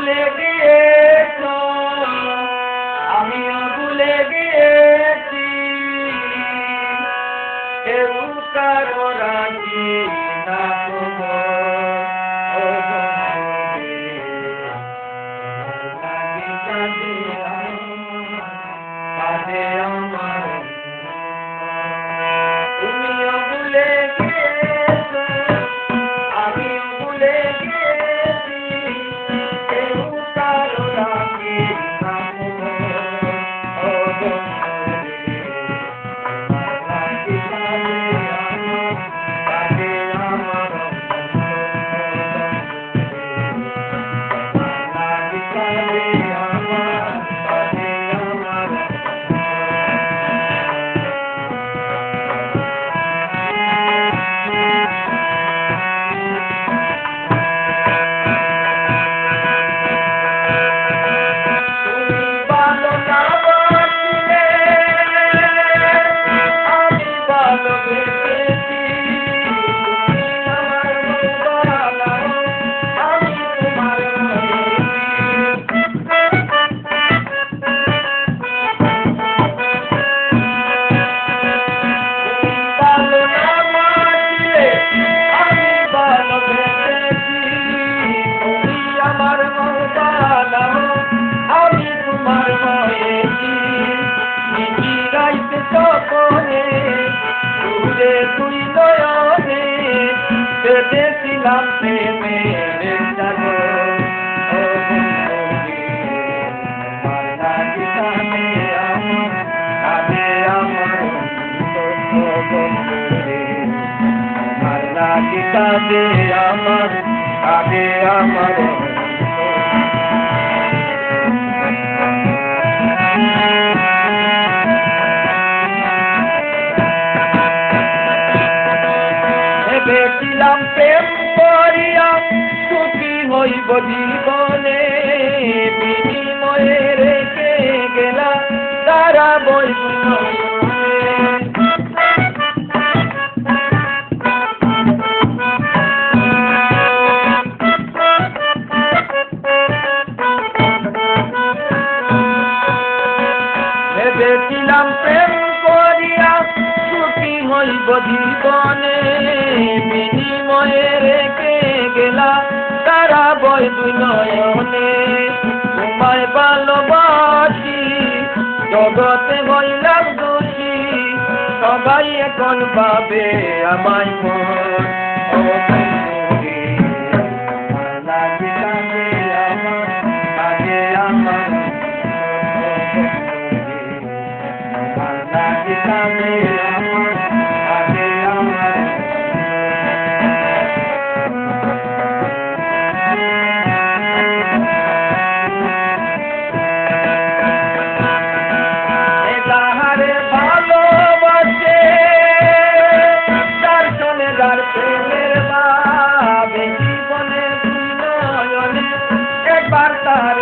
ভুলে গিয়েছো, আমিও ভুলে গিয়েছি, কেউ কারো রাজি না গো। ও কাঁদে আমার, তুমিও ভুলে গিয়েছো, আমিও ভুলে গিয়েছি, কেউ কারো রাজি না গো। ও কাঁদে আমার, কাঁদে আমার, কাঁদে আমার। তুই নয়নে বেঁধেছিলাম প্রেমের জাগর, ও বন্ধুরে তোমার লাগি কাঁদে আমার, কাঁদে আমার অন্তর। ও বন্ধুরে তোমার লাগি কাঁদে আমার, কাঁদে আমার ভেবেছিলাম প্রেম করিয়া সুখী হইব জীবনে, বিনিময়ে রেখে গেলা তারা বইব ভেবেছিলাম প্রেম করিয়া সুখী হইব জীবনে, বিনিময়ে রেখে গেলা তারা বই দুই নয়নে। তোমায় ভালোবাসি জগতে হইলাম দোষী, সবাই এখন ভাবে আমায় মন। ও বন্ধুরে তোমার লাগি কাঁদে আমার, কাঁদে আমার, ও বন্ধুরে তোমার লাগি কাঁদে আমার, কাঁদে আমার। ভালোবাসে তার সনে যার প্রেমের ভাবে, জীবনে দুই নয়নে একবার তার